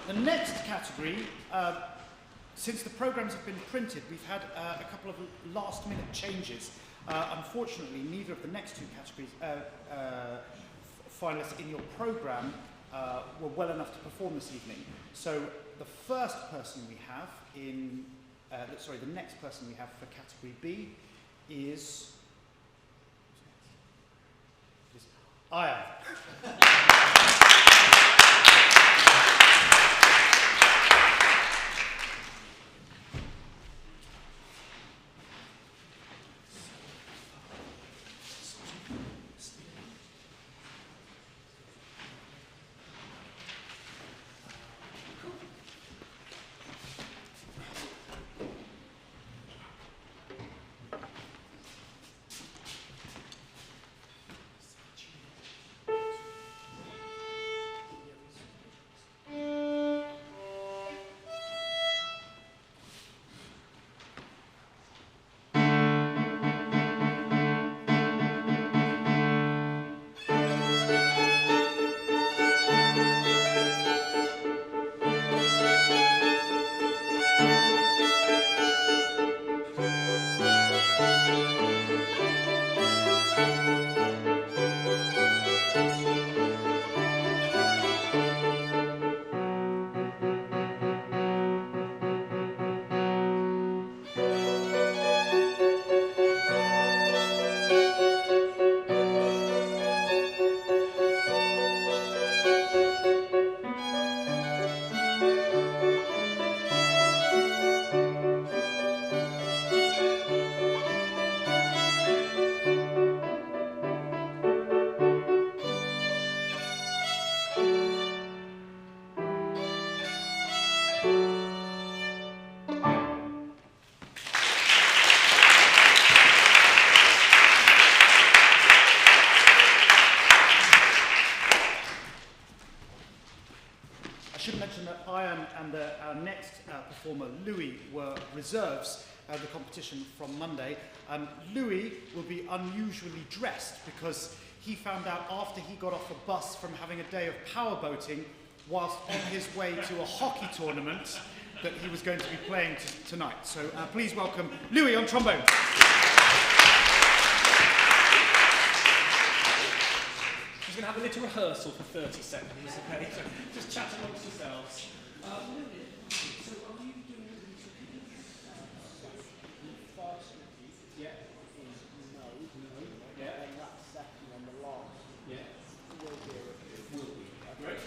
The next category, since the programs have been printed, we've had a couple of last-minute changes. Unfortunately, neither of the next two categories, finalists in your program, were well enough to perform this evening. So the first person we have in, the next person we have for category B is Ian. I should mention that Ian and our next performer, Louis, were reserves at the competition from Monday. Louis will be unusually dressed because he found out after he got off a bus from having a day of powerboating whilst on his way to a hockey tournament that he was going to be playing tonight. So please welcome Louis on trombone. We're going to have a little rehearsal for 30 seconds, okay? So just chat amongst yourselves. So are you doing first? Yeah. No. Yeah. And that second and the last. Yeah. Will be. Great.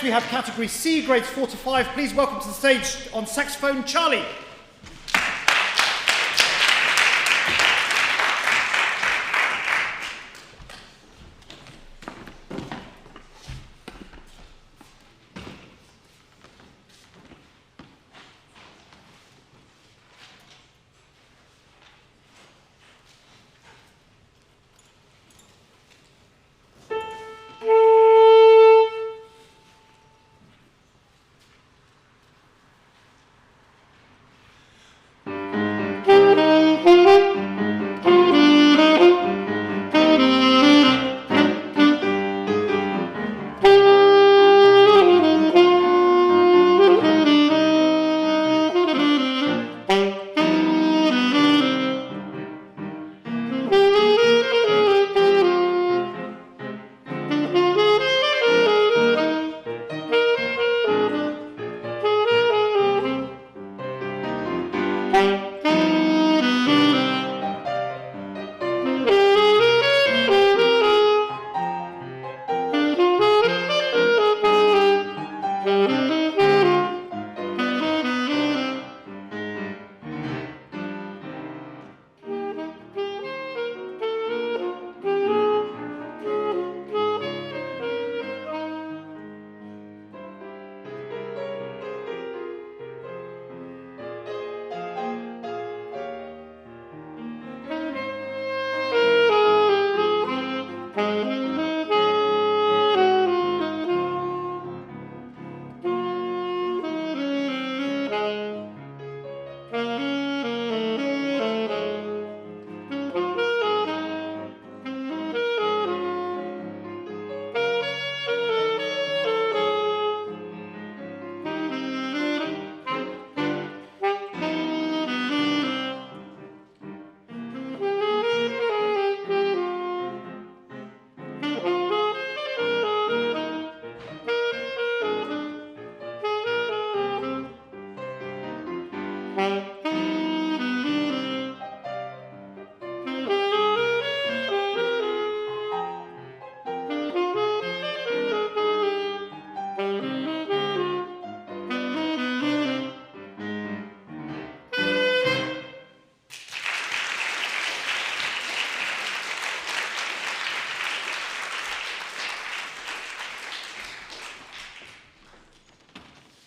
Next we have category C, grades 4 to 5. Please welcome to the stage on saxophone, Charlie.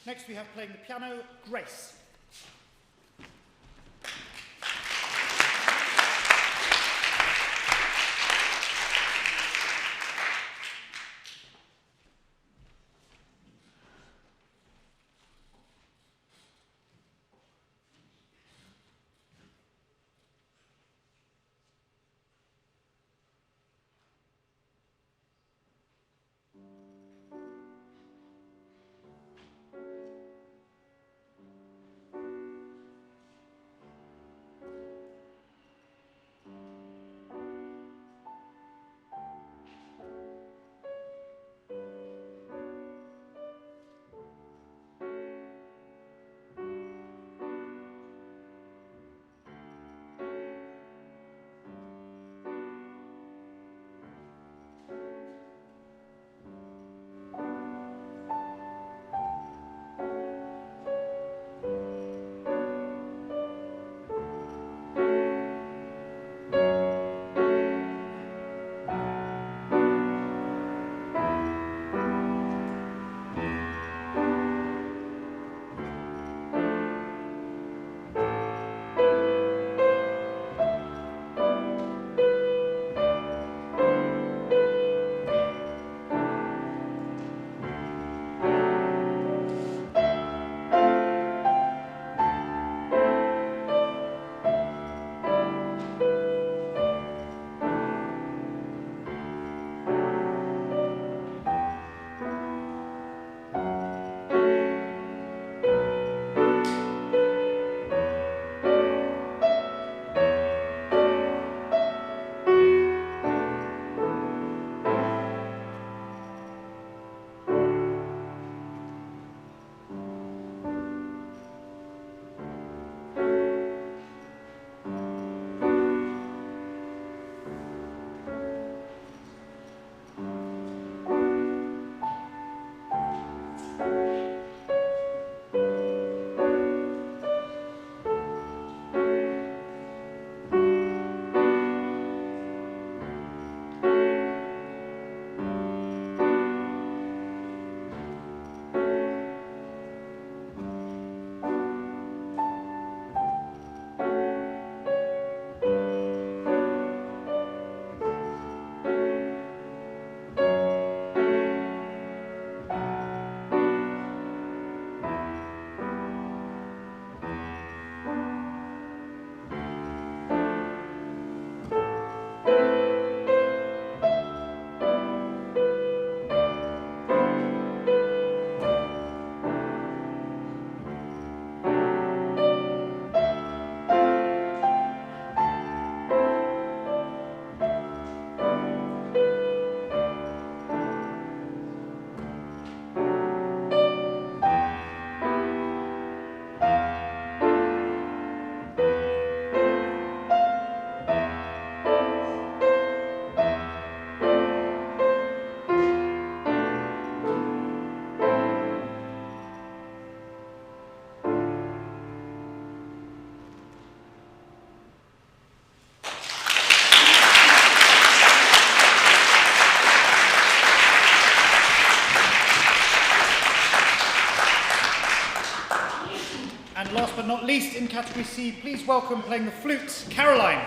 Next we have playing the piano, Grace. but not least, in category C, please welcome playing the flute, Caroline.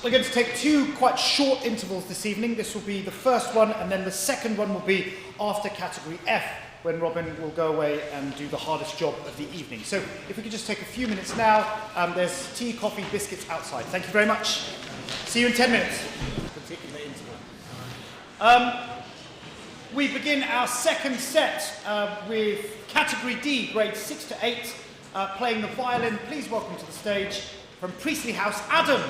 We're going to take two quite short intervals this evening. This will be the first one, and then the second one will be after category F, when Robin will go away and do the hardest job of the evening. So if we could just take a few minutes now, there's tea, coffee, biscuits outside. Thank you very much. See you in 10 minutes. Particular interval. We begin our second set with category D, grades 6 to 8, playing the violin. Please welcome to the stage from Priestley House, Adam.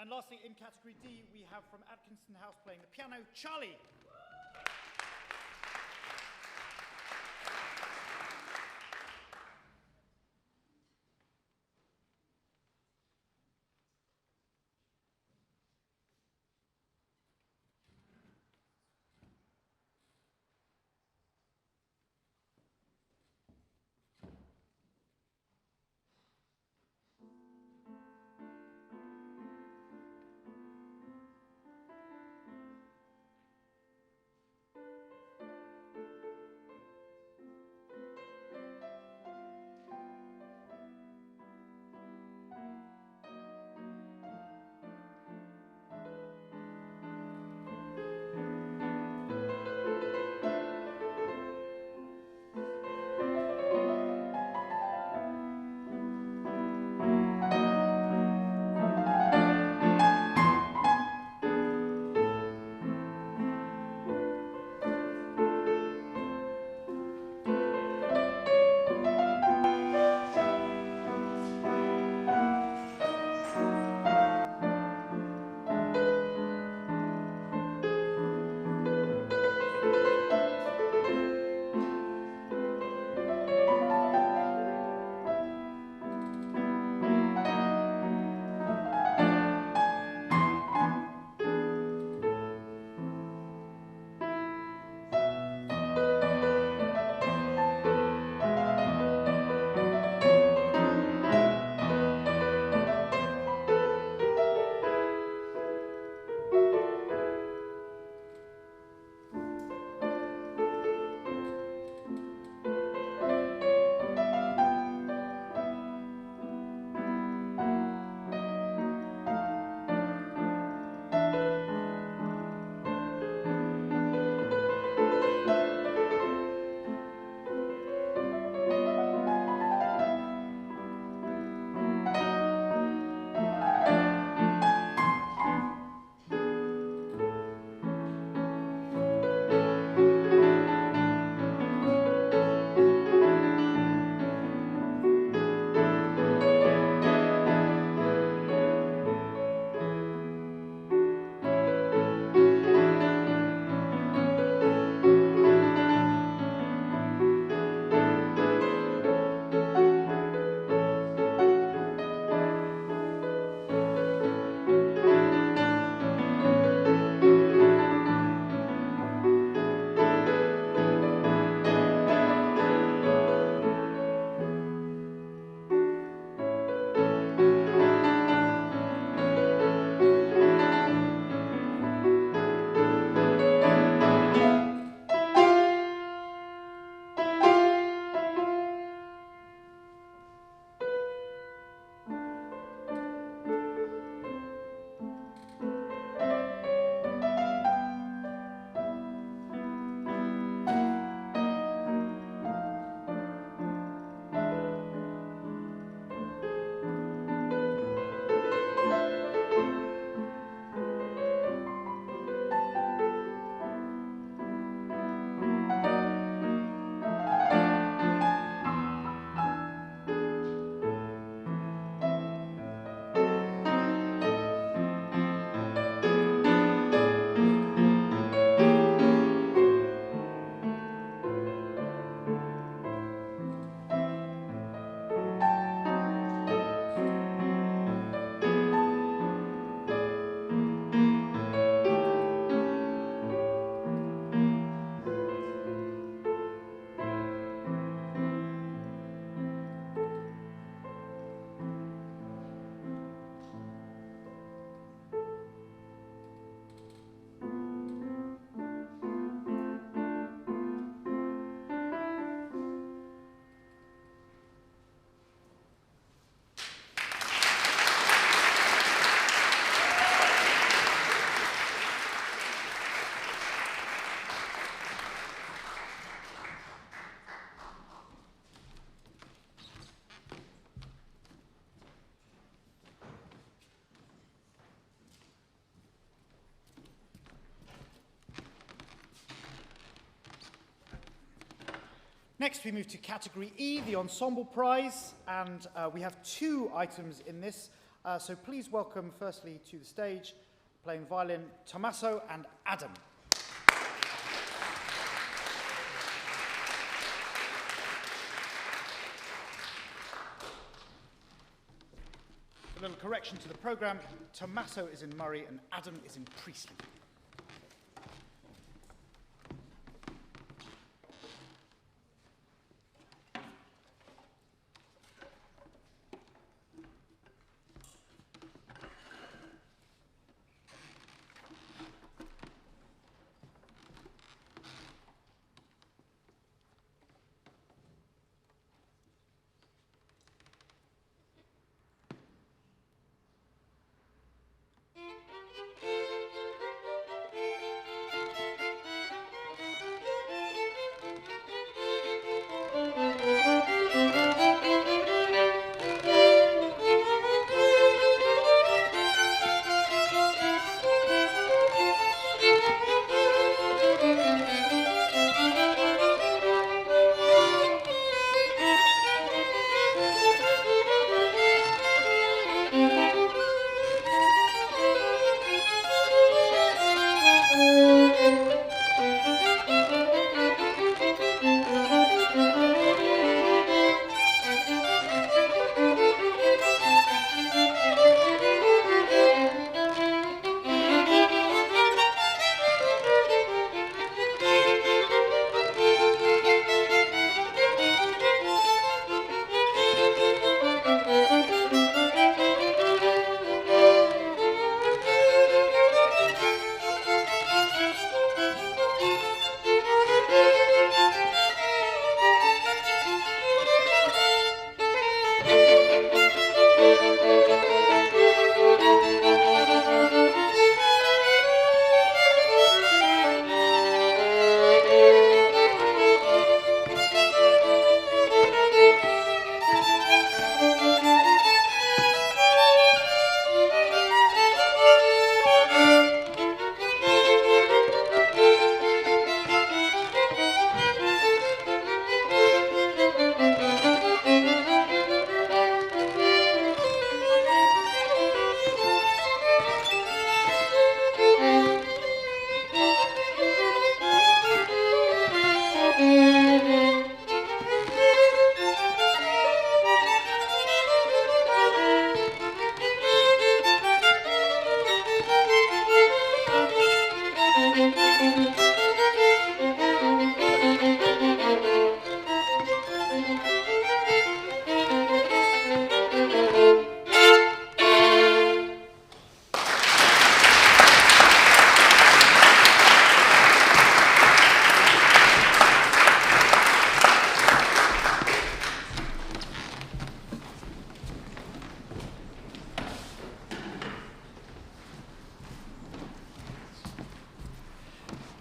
And lastly, in category D, we have from Atkinson House playing the piano, Charlie. Next, we move to category E, the ensemble prize, and we have two items in this. So please welcome firstly to the stage, playing violin, Tommaso and Adam. A little correction to the programme, Tommaso is in Murray and Adam is in Priestley.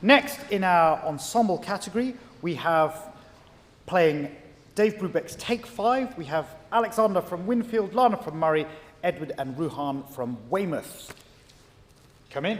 Next, in our ensemble category, we have playing Dave Brubeck's Take 5. We have Alexander from Winfield, Lana from Murray, Edward and Ruhan from Weymouth. Come in.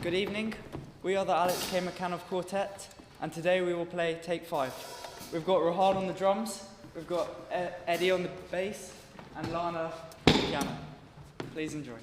Good evening. We are the Alex K. McCann Quartet, and today we will play Take 5. We've got Rahad on the drums, we've got Eddie on the bass, and Lana on the piano. Please enjoy.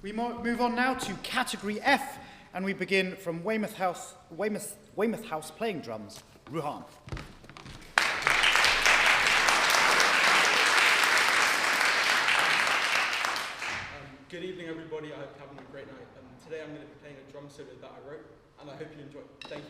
We move on now to category F, and we begin from Weymouth House playing drums, Ruhan. Good evening, everybody. I hope you're having a great night. Today I'm going to be playing a drum solo that I wrote, and I hope you enjoy it. Thank you.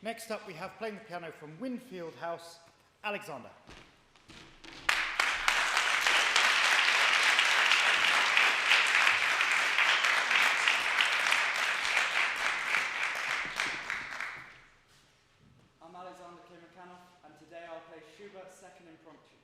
Next up, we have playing the piano from Winfield House, Alexander. I'm Alexander Klimakhanov, and today I'll play Schubert's Second Impromptu.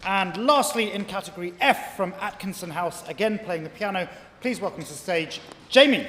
And lastly, in category F from Atkinson House, again playing the piano, please welcome to the stage, Jamie.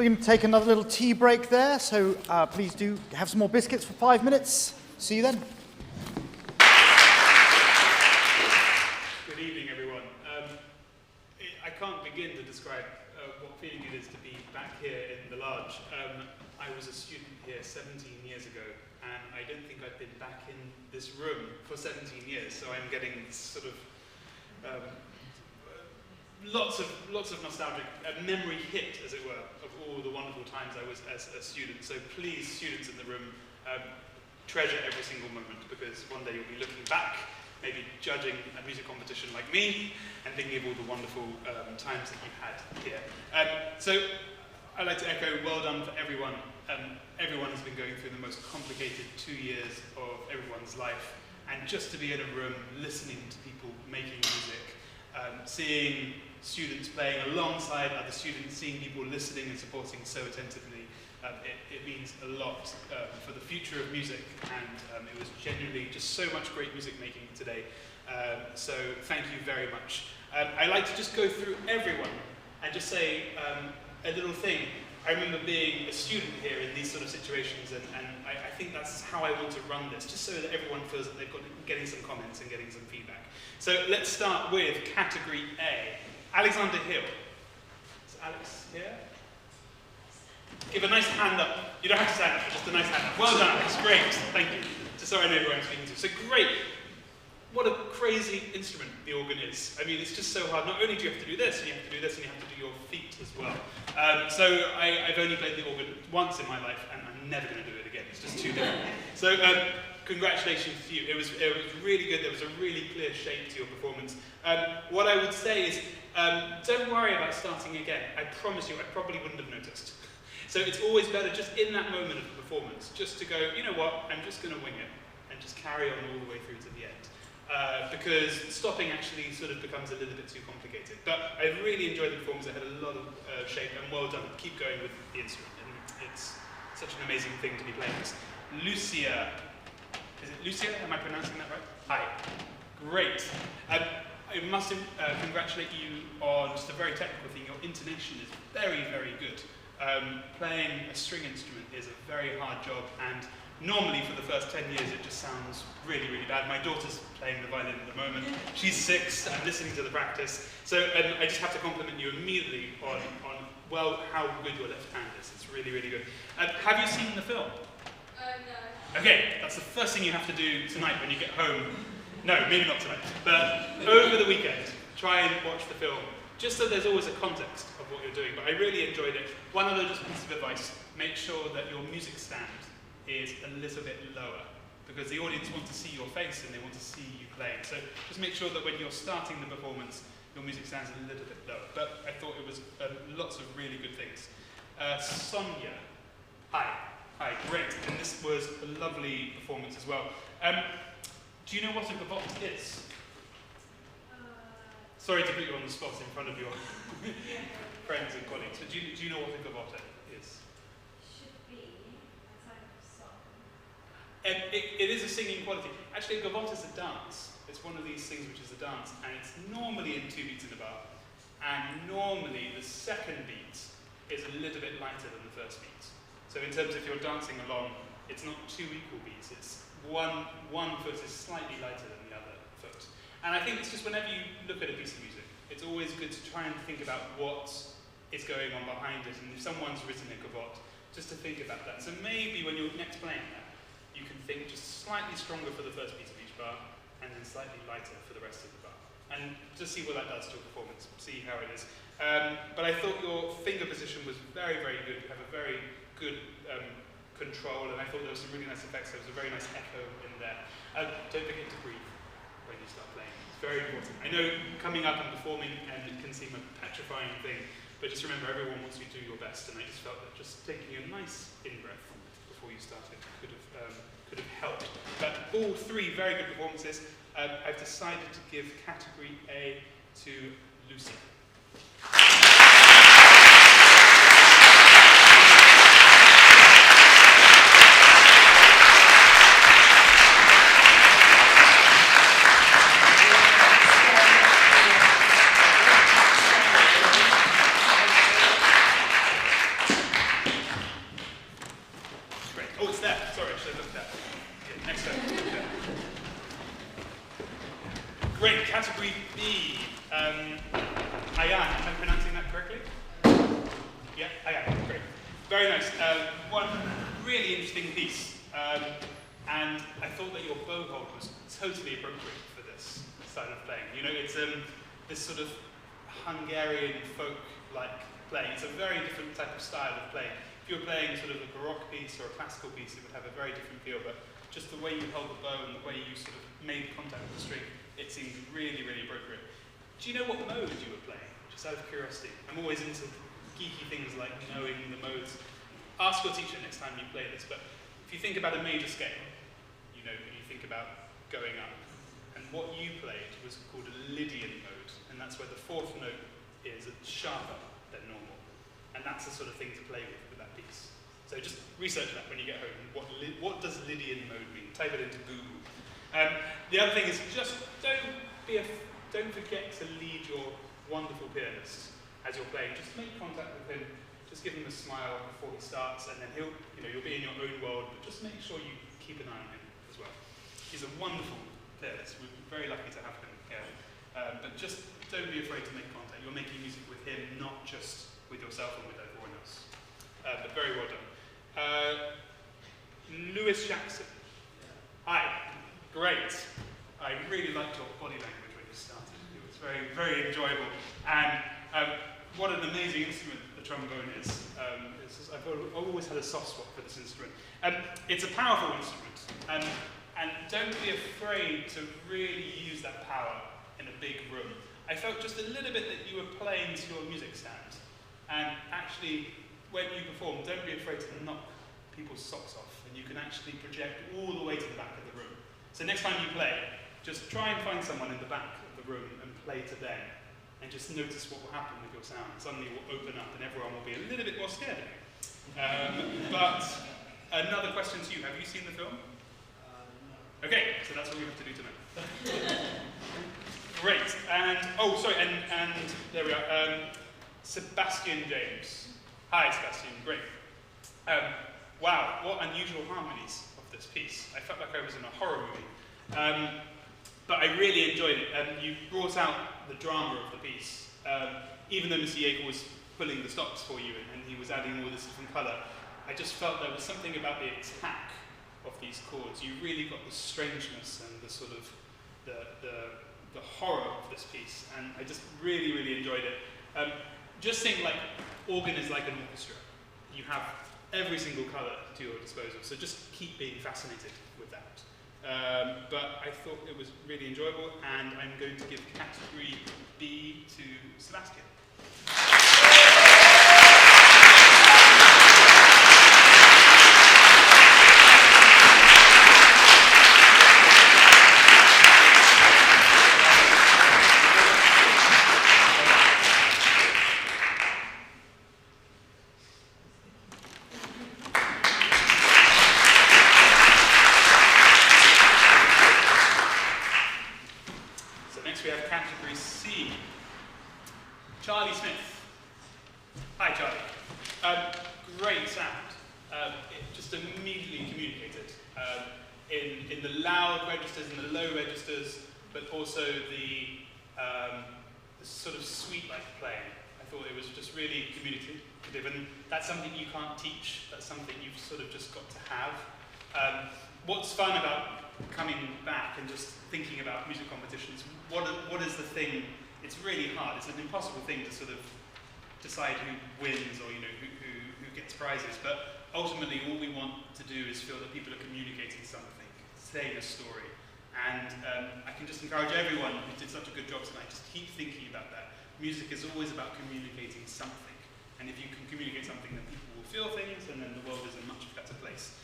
we're going to take another little tea break there, so please do have some more biscuits for 5 minutes. See you then. Good evening, everyone. I can't begin to describe what feeling it is to be back here in the Large. I was a student here 17 years ago, and I don't think I've been back in this room for 17 years, so I'm getting sort of lots of nostalgic memory hit, as it were, of all the wonderful times I was as a student. So please, students in the room, treasure every single moment, because one day you'll be looking back, maybe judging a music competition like me, and thinking of all the wonderful times that you've had here. So I'd like to echo, well done for everyone. Everyone has been going through the most complicated 2 years of everyone's life, and just to be in a room listening to people making music, seeing students playing alongside other students, seeing people listening and supporting so attentively, it means a lot for the future of music, and it was genuinely just so much great music making today. So thank you very much. I like to just go through everyone and just say a little thing. I remember being a student here in these sort of situations, and I think that's how I want to run this, just so that everyone feels that they've got getting some comments and getting some feedback. So let's start with category A. Alexander Hill. Is Alex here? Give a nice hand up. You don't have to stand up, but just a nice hand up. Well done, Alex. Great. Thank you. Just so I know who I'm speaking to. So great. What a crazy instrument the organ is. I mean, it's just so hard. Not only do you have to do this, and you have to do this, and you have to do your feet as well. So I've only played the organ once in my life, and I'm never going to do it again. It's just too difficult. So congratulations to you. It was really good. There was a really clear shape to your performance. What I would say is, don't worry about starting again. I promise you, I probably wouldn't have noticed. So it's always better just in that moment of the performance, just to go, you know what, I'm just going to wing it, and just carry on all the way through to the end. Because stopping actually sort of becomes a little bit too complicated. But I really enjoyed the performance. I had a lot of shape, and well done. Keep going with the instrument. And it's such an amazing thing to be playing this. Lucia. Is it Lucia? Am I pronouncing that right? Hi. Great. I must congratulate you on just a very technical thing. Your intonation is very, very good. Playing a string instrument is a very hard job, and normally for the first 10 years it just sounds really, really bad. My daughter's playing the violin at the moment. She's 6, I'm listening to the practice. So I just have to compliment you immediately on well, how good your left hand is. It's really, really good. Have you seen the film? No. Okay, that's the first thing you have to do tonight when you get home. No, maybe not tonight. But over the weekend, try and watch the film, just so there's always a context of what you're doing. But I really enjoyed it. One other just piece of advice, make sure that your music stand is a little bit lower, because the audience want to see your face and they want to see you playing. So just make sure that when you're starting the performance, your music stands a little bit lower. But I thought it was lots of really good things. Sonia, hi, great. And this was a lovely performance as well. Do you know what a gavotte is? Sorry to put you on the spot in front of your friends and colleagues, but do you know what a gavotte is? It is a singing quality. Actually, a gavotte is a dance. It's one of these things which is a dance, and it's normally in 2 beats in a bar. And normally the second beat is a little bit lighter than the first beat. So in terms of if you're dancing along, it's not 2 equal beats. It's one foot is slightly lighter than the other foot. And I think it's just whenever you look at a piece of music, it's always good to try and think about what is going on behind it. And if someone's written a gavotte, just to think about that. So maybe when you're next playing that, you can think just slightly stronger for the first beat of each bar, and then slightly lighter for the rest of the bar. And just see what that does to your performance, see how it is. But I thought your finger position was very, very good. You have a very good control, and I thought there was some really nice effects. There was a very nice echo in there. Don't forget to breathe when you start playing. It's very important. I know coming up and performing, and it can seem a petrifying thing, but just remember everyone wants you to do your best, and I just felt that just taking a nice in-breath before you started could have helped. But all 3 very good performances. I've decided to give category A to Lucy. Ayan, am I pronouncing that correctly? Yeah, Ayan, great. Very nice. One really interesting piece. And I thought that your bow hold was totally appropriate for this style of playing. You know, it's this sort of Hungarian folk-like playing. It's a very different type of style of playing. If you were playing sort of a Baroque piece or a classical piece, it would have a very different feel, but just the way you held the bow and the way you sort of made contact with the string, it seemed really, really appropriate. Do you know what mode you were playing? Just out of curiosity. I'm always into geeky things like knowing the modes. Ask your teacher next time you play this, but if you think about a major scale, you know, you think about going up, and what you played was called a Lydian mode, and that's where the fourth note is sharper than normal. And that's the sort of thing to play with that piece. So just research that when you get home. What does Lydian mode mean? Type it into Google. The other thing is just don't forget to lead your wonderful pianist as you're playing. Just make contact with him. Just give him a smile before he starts, and then you'll be in your own world. But just make sure you keep an eye on him as well. He's a wonderful pianist. We're very lucky to have him here. But just don't be afraid to make contact. You're making music with him, not just with yourself and with everyone else. But very well done. Lewis Jackson. Hi. Great. I really liked your body language when you started. It was very, very enjoyable. And what an amazing instrument the trombone is. I've always had a soft spot for this instrument. It's a powerful instrument. And don't be afraid to really use that power in a big room. I felt just a little bit that you were playing to your music stand. And actually, when you perform, don't be afraid to knock people's socks off. And you can actually project all the way to the back of the room. So next time you play, just try and find someone in the back of the room and play to them. And just notice what will happen with your sound. Suddenly it will open up and everyone will be a little bit more scared of you. But another question to you. Have you seen the film? No. Okay, so that's what we have to do tonight. Great. And, oh, sorry, and there we are. Sebastian James. Hi, Sebastian. Great. Wow, what unusual harmonies of this piece. I felt like I was in a horror movie. But I really enjoyed it. You brought out the drama of the piece. Even though Mr. Yeager was pulling the stops for you and he was adding all this different colour, I just felt there was something about the attack of these chords. You really got the strangeness and the sort of the horror of this piece. And I just really, really enjoyed it. Just think like organ is like an orchestra. You have every single colour to your disposal, so just keep being fascinated with that. But I thought it was really enjoyable, and I'm going to give category B to Sebastian. What's fun about coming back and just thinking about music competitions? What is the thing? It's really hard. It's an impossible thing to sort of decide who wins or who gets prizes. But ultimately, all we want to do is feel that people are communicating something, saying a story. And I can just encourage everyone who did such a good job tonight, just keep thinking about that. Music is always about communicating something. And if you can communicate something, then people will feel things, and then the world is a much better place.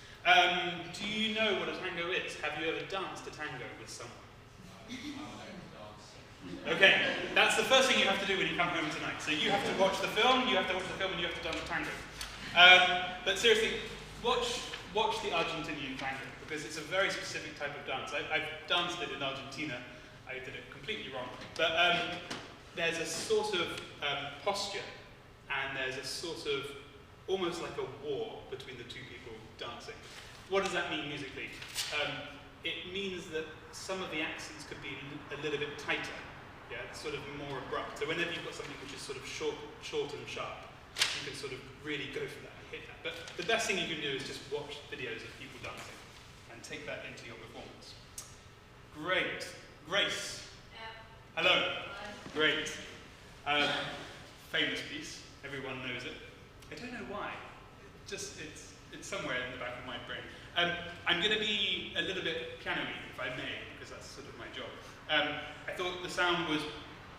Do you know what a tango is? Have you ever danced a tango with someone? Okay, that's the first thing you have to do when you come home tonight. So you have to watch the film, and you have to dance the tango. But seriously, watch the Argentinian tango, because it's a very specific type of dance. I've danced it in Argentina. I did it completely wrong. But there's a sort of posture, and there's a sort of almost like a war between the two people dancing. What does that mean musically? It means that some of the accents could be a little bit tighter, Yeah, it's sort of more abrupt. So whenever you've got something which is sort of short and sharp, you can sort of really go for that and hit that. But the best thing you can do is just watch videos of people dancing and take that into your performance. Great. Grace. Hello. Hi. Great. Famous piece. Everyone knows it. I don't know why. It's somewhere in the back of my brain. I'm going to be a little bit piano-y, if I may, because that's sort of my job. I thought the sound was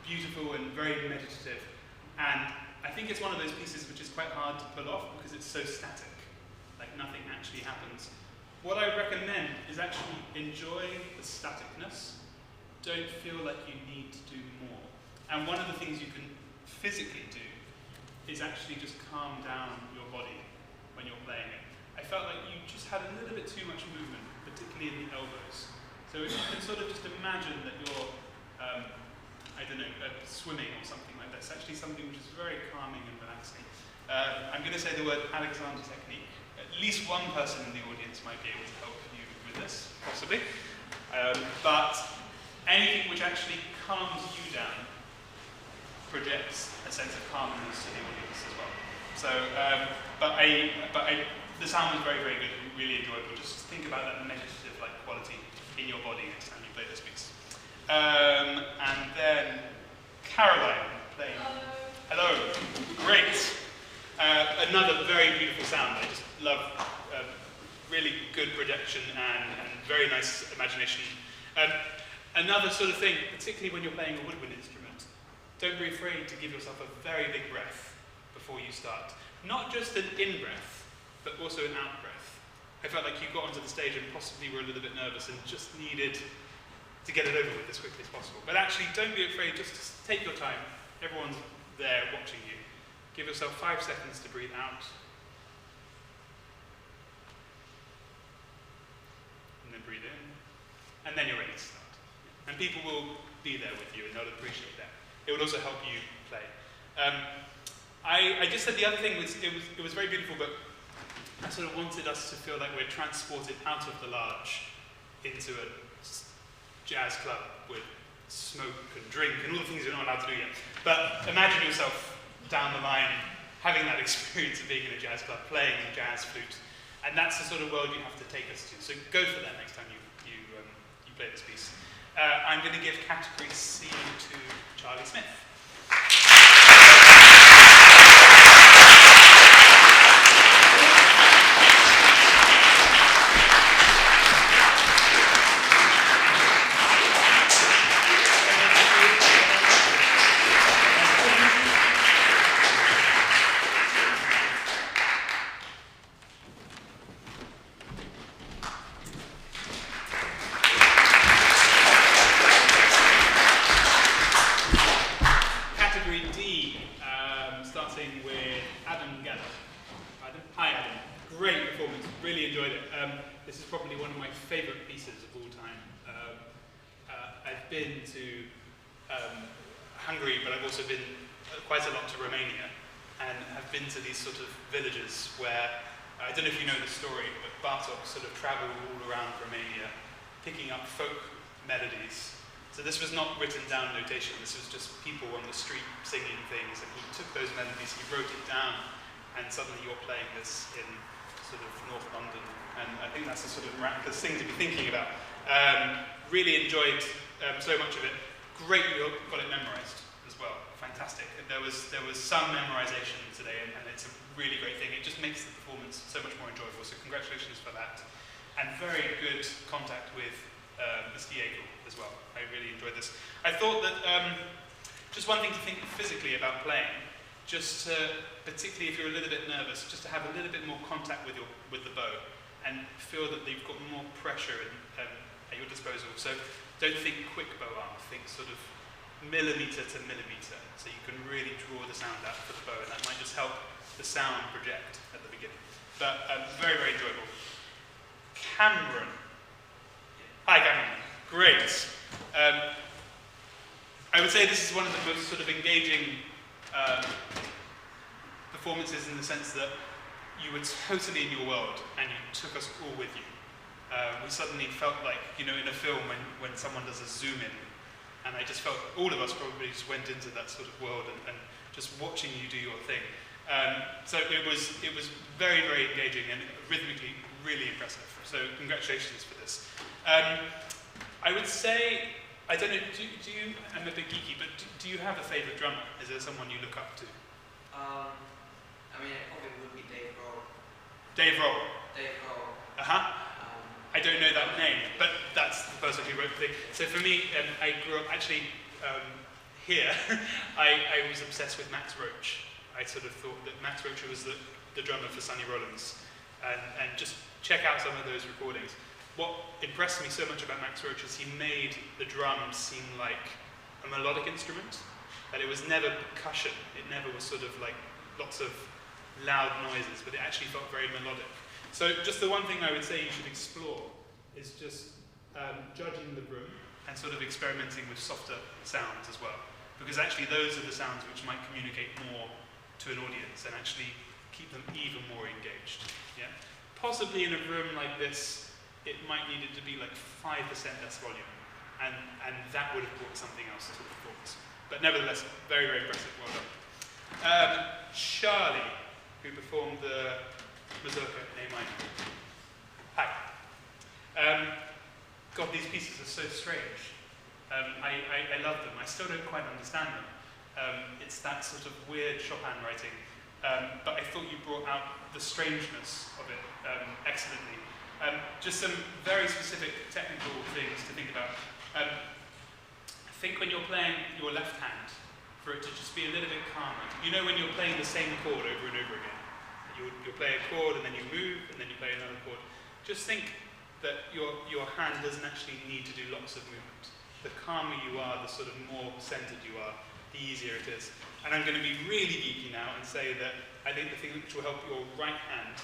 beautiful and very meditative, and I think it's one of those pieces which is quite hard to pull off because it's so static, like nothing actually happens. What I recommend is actually enjoy the staticness. Don't feel like you need to do more. And one of the things you can physically do is actually just calm down your body when you're playing it. I felt like you just had a little bit too much movement, particularly in the elbows. So if you can sort of just imagine that you're, I don't know, swimming or something like that. It's actually something which is very calming and relaxing. I'm going to say the word Alexander technique. At least one person in the audience might be able to help you with this, possibly. But anything which actually calms you down projects a sense of calmness to the audience as well. So, the sound was very, very good and really enjoyable. Just think about that meditative-like quality in your body next time you play this piece. And then Caroline playing. Hello. Great. Another very beautiful sound. I just love really good projection and very nice imagination. Another sort of thing, particularly when you're playing a woodwind instrument, don't be afraid to give yourself a very big breath before you start. Not just an in-breath, but also an out-breath. I felt like you got onto the stage and possibly were a little bit nervous and just needed to get it over with as quickly as possible. But actually, don't be afraid, just take your time. Everyone's there watching you. Give yourself 5 seconds to breathe out. And then breathe in. And then you're ready to start. And people will be there with you and they'll appreciate that. It would also help you play. I just said the other thing was, it was very beautiful, but I sort of wanted us to feel like we're transported out of the large into a jazz club with smoke and drink and all the things you're not allowed to do yet. But imagine yourself down the line having that experience of being in a jazz club, playing the jazz flute. And that's the sort of world you have to take us to. So go for that next time you play this piece. I'm going to give category C to Charlie Smith. Hungary, but I've also been quite a lot to Romania, and have been to these sort of villages where, I don't know if you know the story, but Bartok sort of traveled all around Romania, picking up folk melodies. So this was not written down notation, this was just people on the street singing things, and he took those melodies, he wrote it down, and suddenly you're playing this in sort of North London, and I think that's a sort of miraculous thing to be thinking about. Really enjoyed so much of it. Great you got it memorized as well. Fantastic. There was some memorization today, and it's a really great thing. It just makes the performance so much more enjoyable. So congratulations for that. And very good contact with Mr. Yeagle as well. I really enjoyed this. I thought that just one thing to think physically about playing, just to, particularly if you're a little bit nervous, just to have a little bit more contact with the bow and feel that you've got more pressure at your disposal. So don't think quick bow arm, think sort of millimetre to millimetre, so you can really draw the sound out for the bow, and that might just help the sound project at the beginning. But very, very enjoyable. Cameron. Hi, Cameron. Great. I would say this is one of the most sort of engaging performances in the sense that you were totally in your world, and you took us all with you. We suddenly felt like, you know, in a film when someone does a zoom in, And I just felt all of us probably just went into that sort of world and just watching you do your thing. So it was very, very engaging and rhythmically really impressive. So congratulations for this. I would say, I don't know, do you, I'm a bit geeky, but do you have a favourite drummer? Is there someone you look up to? I mean, it probably would be Dave Grohl. Dave Grohl? Dave Grohl. I don't know that name, but that's the person who wrote the thing. So for me, I grew up actually here. I was obsessed with Max Roach. I sort of thought that Max Roach was the drummer for Sonny Rollins. And just check out some of those recordings. What impressed me so much about Max Roach is he made the drums seem like a melodic instrument, that it was never percussion. It never was sort of like lots of loud noises, but it actually felt very melodic. So just the one thing I would say you should explore is just judging the room and sort of experimenting with softer sounds as well. Because actually those are the sounds which might communicate more to an audience and actually keep them even more engaged. Yeah? Possibly in a room like this, it might need it to be like 5% less volume, and that would have brought something else to the performance. But nevertheless, very, very impressive, well done. Charlie, who performed the Mazurka in A minor. Hi. God, these pieces are so strange. I love them. I still don't quite understand them. It's that sort of weird Chopin writing. But I thought you brought out the strangeness of it excellently. Just some very specific technical things to think about. I think when you're playing your left hand, for it to just be a little bit calmer. You know when you're playing the same chord over and over again? You'll play a chord and then you move and then you play another chord. Just think that your hand doesn't actually need to do lots of movement. The calmer you are, the sort of more centered you are, the easier it is. And I'm going to be really geeky now and say that I think the thing which will help your right hand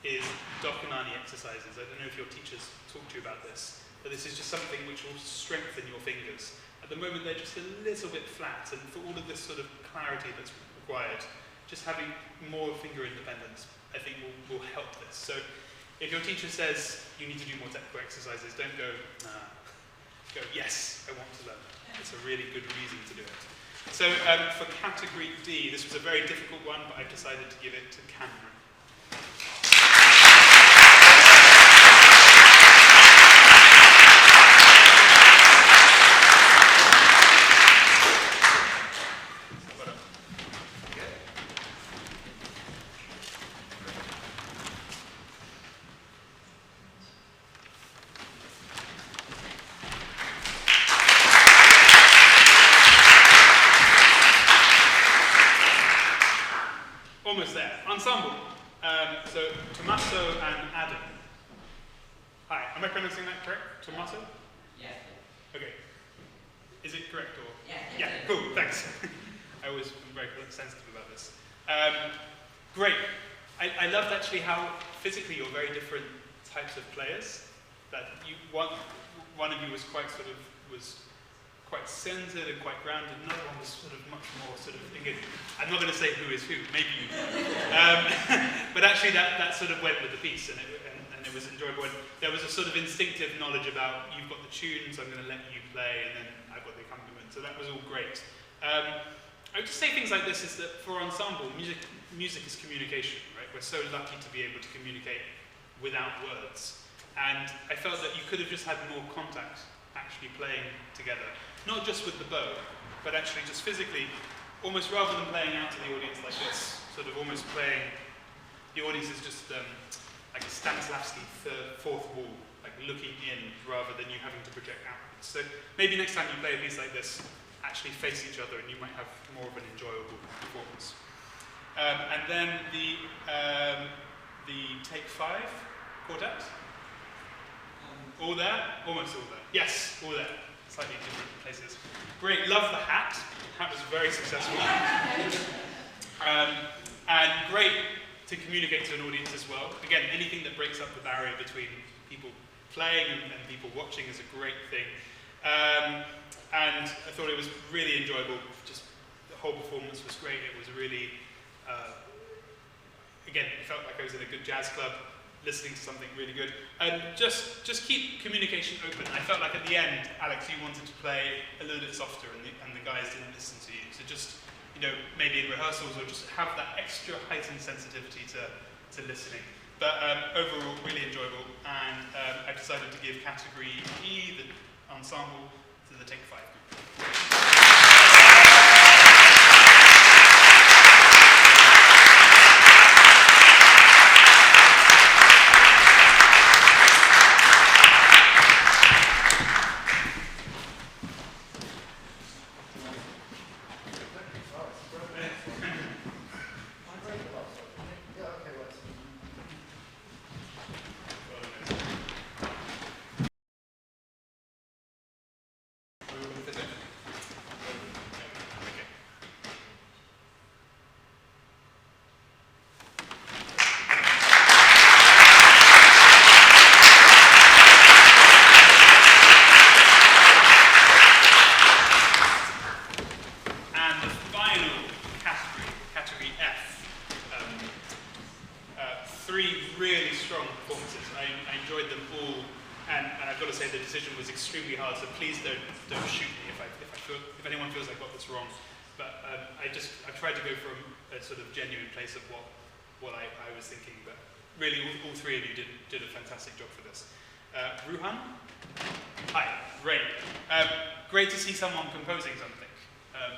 is Dokanani exercises. I don't know if your teachers talked to you about this, but this is just something which will strengthen your fingers. At the moment they're just a little bit flat, and for all of this sort of clarity that's required, just having more finger independence I think will help this. So if your teacher says you need to do more technical exercises, don't go, nah. Go, yes, I want to learn. It's a really good reason to do it. So for category D, this was a very difficult one, but I've decided to give it to Cameron. Almost there. Ensemble. So Tommaso and Adam. Hi, am I pronouncing that correct? Tommaso? Yeah. Okay. Is it correct or? Yeah. Yeah, cool, thanks. I was very sensitive about this. Great. I loved actually how physically you're very different types of players. That one of you was quite centered and quite grounded. Another one was sort of much more sort of engaged. I'm not going to say who is who, maybe you do. But actually that sort of went with the piece and it was enjoyable. And there was a sort of instinctive knowledge about you've got the tune, so I'm going to let you play, and then I've got the accompaniment. So that was all great. I would just say things like this is that for ensemble, music is communication, right? We're so lucky to be able to communicate without words. And I felt that you could have just had more contact actually playing together. Not just with the bow, but actually just physically, almost rather than playing out to the audience like this, sort of almost playing, the audience is just like a Stanislavski fourth wall, like looking in rather than you having to project outwards. So maybe next time you play a piece like this, actually face each other and you might have more of an enjoyable performance. And then the Take 5 quartet. All there? Almost all there. Yes, all there. Slightly different places. Great, love the hat. Hat was very successful. And great to communicate to an audience as well. Again, anything that breaks up the barrier between people playing and people watching is a great thing. And I thought it was really enjoyable. Just the whole performance was great. It was really, again, it felt like I was in a good jazz club. listening to something really good. Just keep communication open. I felt like at the end, Alex, you wanted to play a little bit softer, and the guys didn't listen to you. So just, maybe in rehearsals, or just have that extra heightened sensitivity to listening. But overall, really enjoyable, and I've decided to give category E, the ensemble, to the Take 5 group. Great to see someone composing something.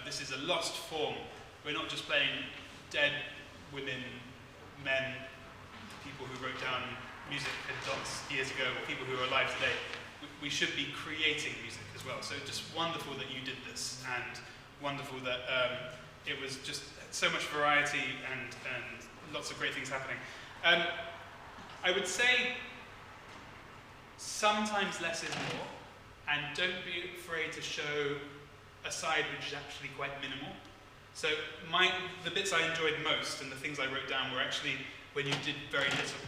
This is a lost form. We're not just playing dead women, men, people who wrote down music and dots years ago, or people who are alive today. We should be creating music as well. So just wonderful that you did this, and wonderful that it was just so much variety and lots of great things happening. I would say sometimes less is more. And don't be afraid to show a side which is actually quite minimal. So the bits I enjoyed most and the things I wrote down were actually when you did very little.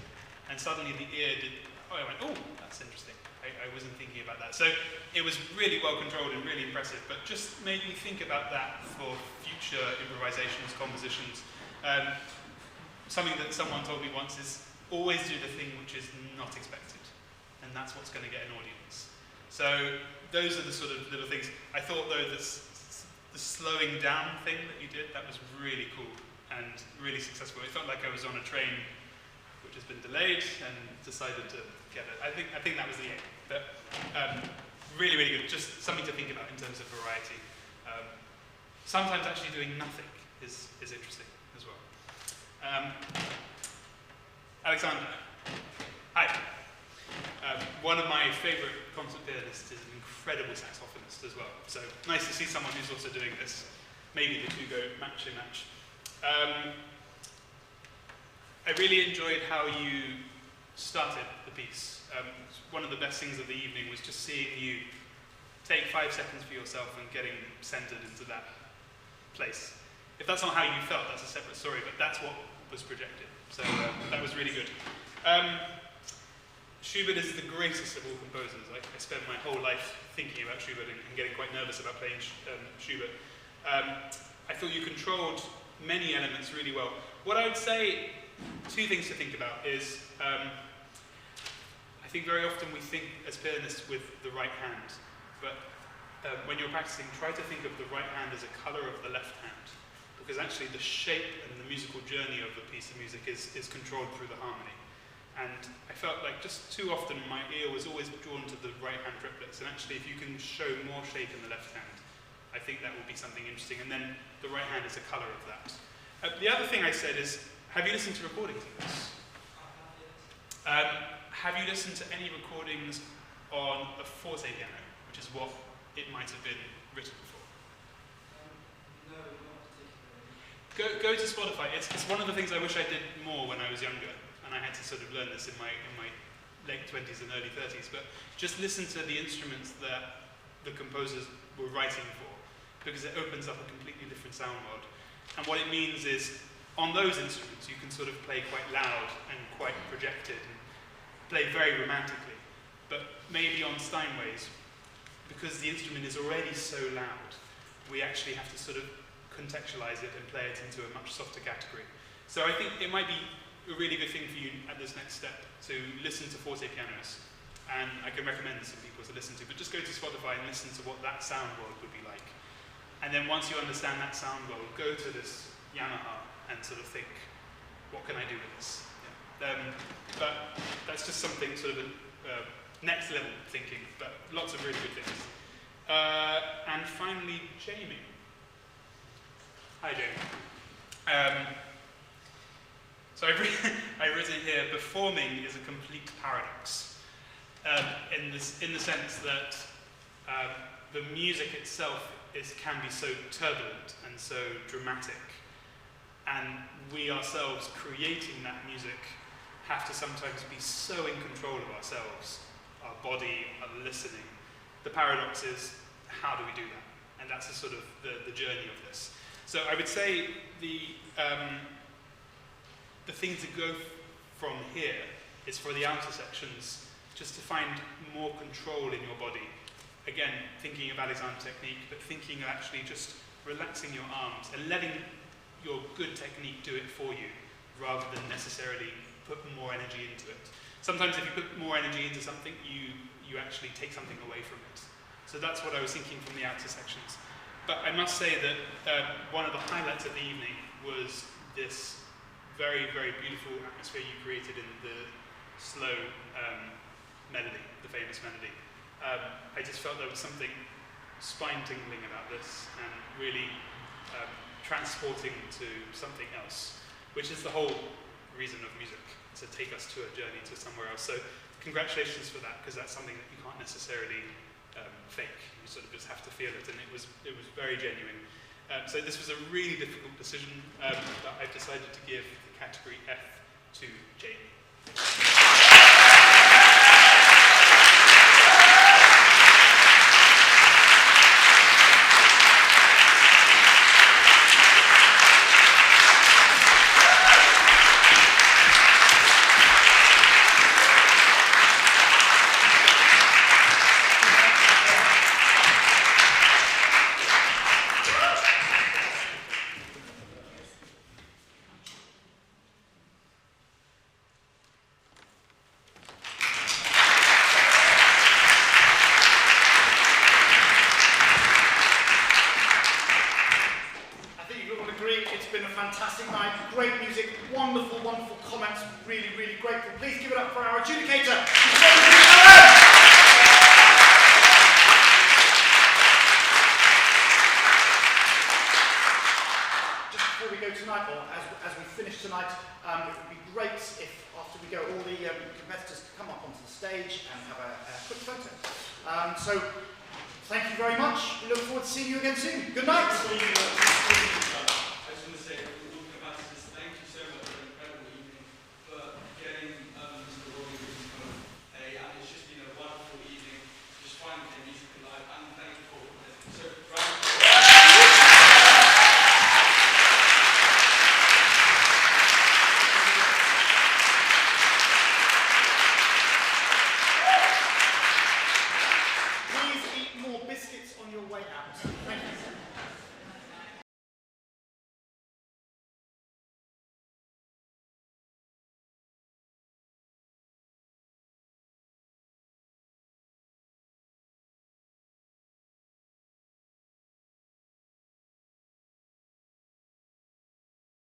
And suddenly the ear did, I went, oh, that's interesting. I wasn't thinking about that. So it was really well controlled and really impressive, but just made me think about that for future improvisations, compositions. Something that someone told me once is always do the thing which is not expected. And that's what's going to get an audience. So those are the sort of little things. I thought, though, the slowing down thing that you did, that was really cool and really successful. It felt like I was on a train which has been delayed and decided to get it. I think that was the aim. But really, really good. Just something to think about in terms of variety. Sometimes actually doing nothing is interesting as well. Alexander. Hi. One of my favourite concert pianists is an incredible saxophonist as well. So nice to see someone who's also doing this. Maybe the two go match in match. I really enjoyed how you started the piece. One of the best things of the evening was just seeing you take 5 seconds for yourself and getting centred into that place. If that's not how you felt, that's a separate story, but that's what was projected. So that was really good. Schubert is the greatest of all composers. I spent my whole life thinking about Schubert and getting quite nervous about playing Schubert. I thought you controlled many elements really well. What I would say, 2 things to think about is, I think very often we think as pianists with the right hand, but when you're practicing, try to think of the right hand as a colour of the left hand, because actually the shape and the musical journey of the piece of music is controlled through the harmony. And I felt like just too often my ear was always drawn to the right hand triplets, and actually if you can show more shape in the left hand, I think that will be something interesting, and then the right hand is a colour of that. The other thing I said is, have you listened to recordings of this? Have you listened to any recordings on a forte piano, which is what it might have been written for? No, not particularly. Go to Spotify. It's one of the things I wish I did more when I was younger. And I had to sort of learn this in my late 20s and early 30s, but just listen to the instruments that the composers were writing for, because it opens up a completely different sound world. And what it means is, on those instruments, you can sort of play quite loud and quite projected, and play very romantically. But maybe on Steinways, because the instrument is already so loud, we actually have to sort of contextualize it and play it into a much softer category. So I think it might be a really good thing for you at this next step to listen to forte pianos. And I can recommend some people to listen to, but just go to Spotify and listen to what that sound world would be like. And then once you understand that sound world, go to this Yamaha and sort of think, what can I do with this? Yeah. But that's just something sort of next level thinking, but lots of really good things. And finally, Jamie. Hi, Jamie. So I've written here, performing is a complete paradox. In the sense that the music itself can be so turbulent and so dramatic, and we ourselves creating that music have to sometimes be so in control of ourselves, our body, our listening. The paradox is, how do we do that? And that's the sort of the journey of this. So I would say the thing to go from here is for the outer sections, just to find more control in your body. Again, thinking of Alexander technique, but thinking of actually just relaxing your arms and letting your good technique do it for you, rather than necessarily put more energy into it. Sometimes if you put more energy into something, you actually take something away from it. So that's what I was thinking from the outer sections. But I must say that one of the highlights of the evening was this very, very beautiful atmosphere you created in the slow melody, the famous melody. I just felt there was something spine-tingling about this and really transporting to something else, which is the whole reason of music, to take us to a journey to somewhere else. So congratulations for that, because that's something that you can't necessarily fake. You sort of just have to feel it, and it was very genuine. So this was a really difficult decision, but I've decided to give the category F to Jamie. Fantastic night, great music, wonderful, wonderful comments, really, really grateful. Please give it up for our adjudicator. Just before we go tonight, or as we finish tonight, it would be great if after we go, all the competitors could come up onto the stage and have a quick photo. So, thank you very much. We look forward to seeing you again soon. Good night.